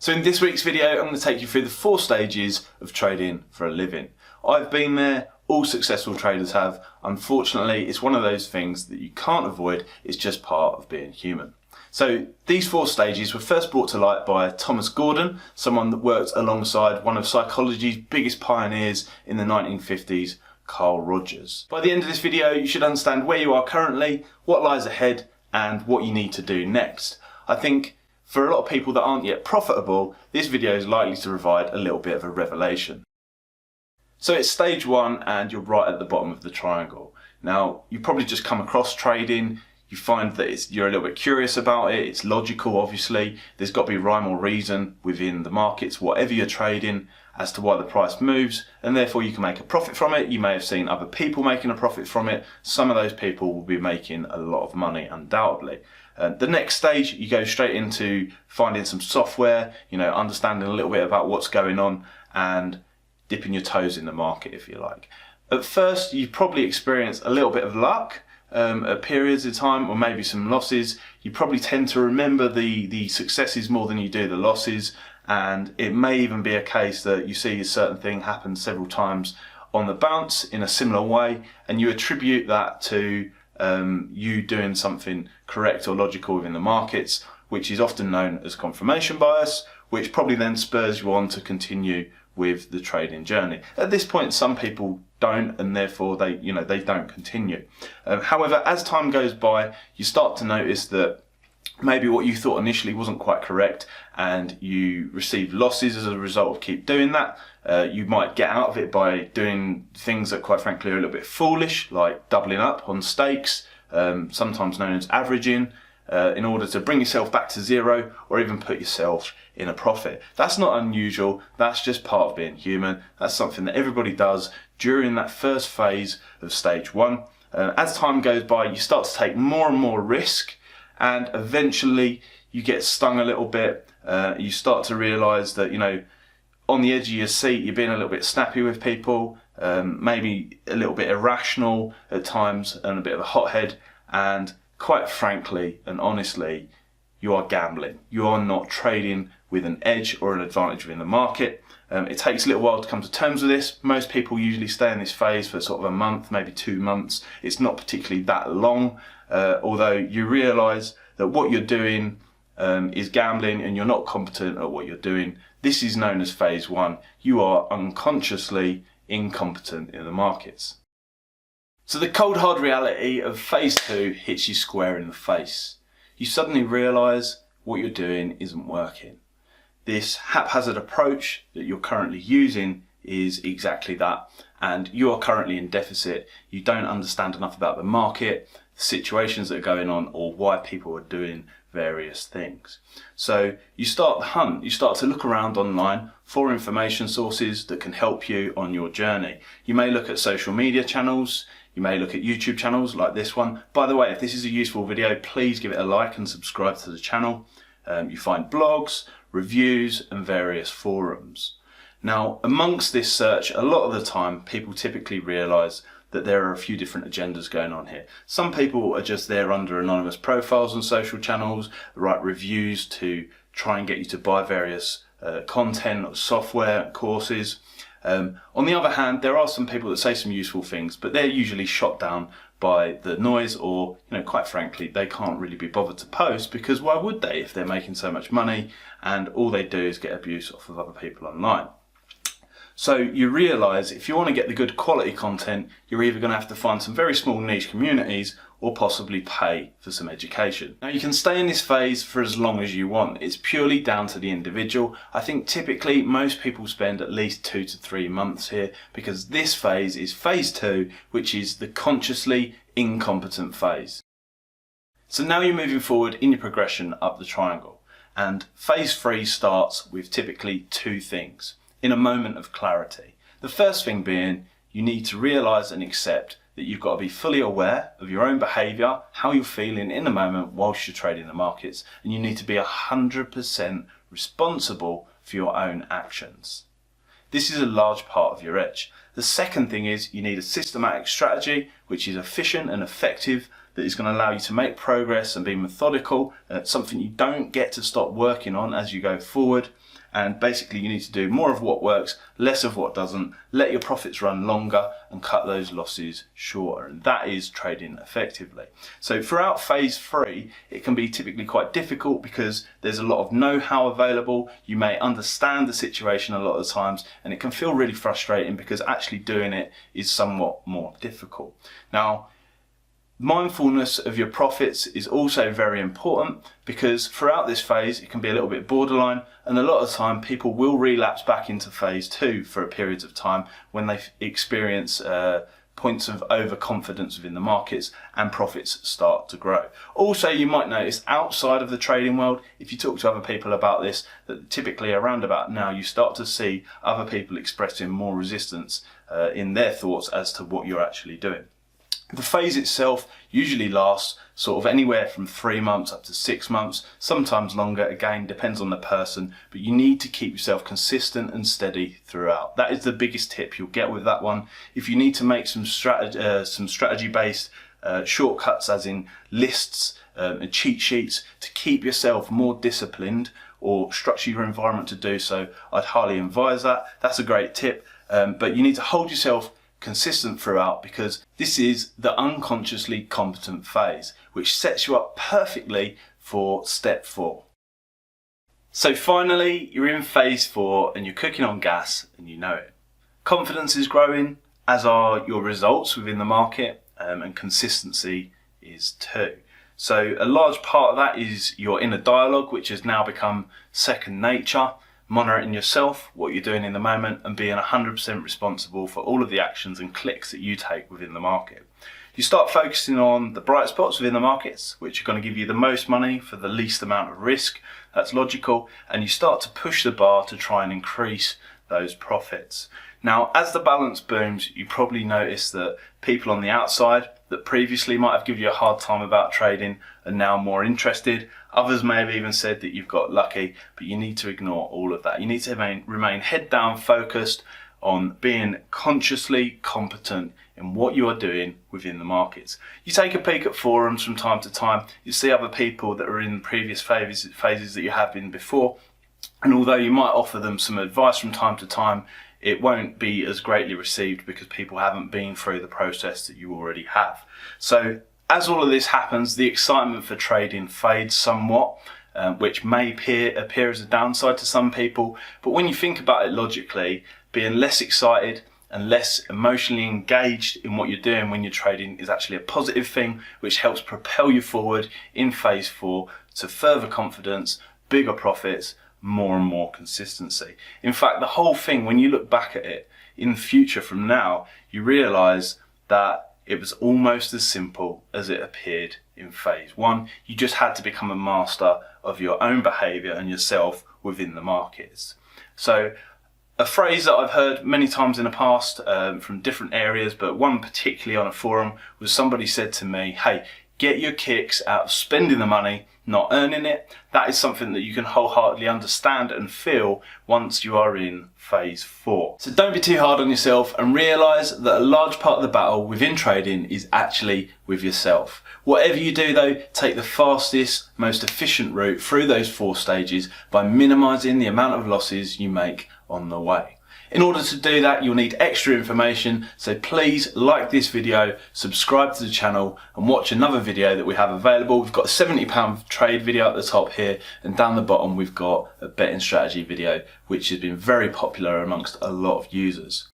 So in this week's video, I'm going to take you through the 4 stages of trading for a living. I've been there, all successful traders have. Unfortunately, it's one of those things that you can't avoid, it's just part of being human. So these 4 stages were first brought to light by Thomas Gordon, someone that worked alongside one of psychology's biggest pioneers in the 1950s, Carl Rogers. By the end of this video, you should understand where you are currently, what lies ahead, and what you need to do next. I think for a lot of people that aren't yet profitable, this video is likely to provide a little bit of a revelation. So it's stage 1 and you're right at the bottom of the triangle. Now, you've probably just come across trading, you find that you're a little bit curious about it, it's logical obviously, there's got to be rhyme or reason within the markets, whatever you're trading, as to why the price moves, and therefore you can make a profit from it. You may have seen other people making a profit from it. Some of those people will be making a lot of money undoubtedly. The next stage, you go straight into finding some software, understanding a little bit about what's going on and dipping your toes in the market, if you like. At first, you probably experience a little bit of luck at periods of time, or maybe some losses. You probably tend to remember the successes more than you do the losses, and it may even be a case that you see a certain thing happen several times on the bounce in a similar way, and you attribute that to you doing something correct or logical within the markets, which is often known as confirmation bias, which probably then spurs you on to continue with the trading journey. At this point, some people don't, and therefore they don't continue. However, as time goes by, you start to notice that maybe what you thought initially wasn't quite correct, and you receive losses as a result of keep doing that. You might get out of it by doing things that quite frankly are a little bit foolish, like doubling up on stakes, sometimes known as averaging, in order to bring yourself back to zero or even put yourself in a profit. That's not unusual, that's just part of being human. That's something that everybody does during that first phase of stage 1. As time goes by, you start to take more and more risk, and eventually you get stung a little bit. You start to realise that, on the edge of your seat, you're being a little bit snappy with people, maybe a little bit irrational at times and a bit of a hothead, and quite frankly and honestly, you are gambling. You are not trading with an edge or an advantage within the market. It takes a little while to come to terms with this. Most people usually stay in this phase for sort of a month, maybe 2 months. It's not particularly that long, although you realise that what you're doing is gambling and you're not competent at what you're doing. This is known as phase 1. You are unconsciously incompetent in the markets. So the cold hard reality of phase 2 hits you square in the face. You suddenly realise what you're doing isn't working. This haphazard approach that you're currently using is exactly that, and you are currently in deficit. You don't understand enough about the market, the situations that are going on, or why people are doing various things. So you start the hunt, you start to look around online for information sources that can help you on your journey. You may look at social media channels, you may look at YouTube channels like this one. By the way, if this is a useful video, please give it a like and subscribe to the channel. You find blogs, reviews and various forums. Now, amongst this search, a lot of the time people typically realise that there are a few different agendas going on here. Some people are just there under anonymous profiles on social channels, write reviews to try and get you to buy various content or software, courses. On the other hand, there are some people that say some useful things, but they're usually shot down by the noise, or quite frankly, they can't really be bothered to post, because why would they if they're making so much money and all they do is get abuse off of other people online? So you realise if you want to get the good quality content, you're either going to have to find some very small niche communities or possibly pay for some education. Now, you can stay in this phase for as long as you want. It's purely down to the individual. I think typically most people spend at least 2 to 3 months here, because this phase is phase 2, which is the consciously incompetent phase. So now you're moving forward in your progression up the triangle, and phase 3 starts with typically 2 things in a moment of clarity. The first thing being, you need to realise and accept that you've got to be fully aware of your own behaviour, how you're feeling in the moment whilst you're trading the markets, and you need to be 100% responsible for your own actions. This is a large part of your edge. The second thing is you need a systematic strategy which is efficient and effective, that is going to allow you to make progress and be methodical. It's something you don't get to stop working on as you go forward. And basically you need to do more of what works, less of what doesn't, let your profits run longer and cut those losses shorter. And that is trading effectively. So throughout phase 3, it can be typically quite difficult because there's a lot of know-how available. You may understand the situation a lot of the times, and it can feel really frustrating because actually doing it is somewhat more difficult. Now, mindfulness of your profits is also very important because throughout this phase it can be a little bit borderline, and a lot of the time people will relapse back into phase 2 for a period of time when they experience points of overconfidence within the markets and profits start to grow. Also, you might notice outside of the trading world, if you talk to other people about this, that typically around about now you start to see other people expressing more resistance in their thoughts as to what you're actually doing. The phase itself usually lasts sort of anywhere from 3 months up to 6 months, sometimes longer, again depends on the person, but you need to keep yourself consistent and steady throughout. That is the biggest tip you'll get with that one. If you need to make some strategy based shortcuts, as in lists and cheat sheets to keep yourself more disciplined or structure your environment to do so, I'd highly advise that. That's a great tip, but you need to hold yourself consistent throughout because this is the unconsciously competent phase, which sets you up perfectly for step 4. So finally, you're in phase 4 and you're cooking on gas and you know it. Confidence is growing, as are your results within the market, and consistency is too. So a large part of that is your inner dialogue, which has now become second nature. Monitoring yourself, what you're doing in the moment, and being 100% responsible for all of the actions and clicks that you take within the market. You start focusing on the bright spots within the markets, which are going to give you the most money for the least amount of risk. That's logical. And you start to push the bar to try and increase those profits. Now, as the balance booms, you probably notice that people on the outside that previously might have given you a hard time about trading are now more interested. Others may have even said that you've got lucky, but you need to ignore all of that. You need to remain head down focused on being consciously competent in what you are doing within the markets. You take a peek at forums from time to time, you see other people that are in previous phases that you have been before, and although you might offer them some advice from time to time, it won't be as greatly received because people haven't been through the process that you already have. So as all of this happens, the excitement for trading fades somewhat, which may appear as a downside to some people. But when you think about it logically, being less excited and less emotionally engaged in what you're doing when you're trading is actually a positive thing, which helps propel you forward in phase 4 to further confidence, bigger profits, more and more consistency. In fact, the whole thing, when you look back at it in the future from now, you realize that it was almost as simple as it appeared in phase 1. You just had to become a master of your own behavior and yourself within the markets. So a phrase that I've heard many times in the past from different areas, but one particularly on a forum, was somebody said to me, hey, get your kicks out of spending the money, not earning it. That is something that you can wholeheartedly understand and feel once you are in phase 4. So don't be too hard on yourself and realise that a large part of the battle within trading is actually with yourself. Whatever you do though, take the fastest, most efficient route through those 4 stages by minimising the amount of losses you make on the way. In order to do that, you'll need extra information, so please like this video, subscribe to the channel and watch another video that we have available. We've got a £70 trade video at the top here, and down the bottom we've got a betting strategy video which has been very popular amongst a lot of users.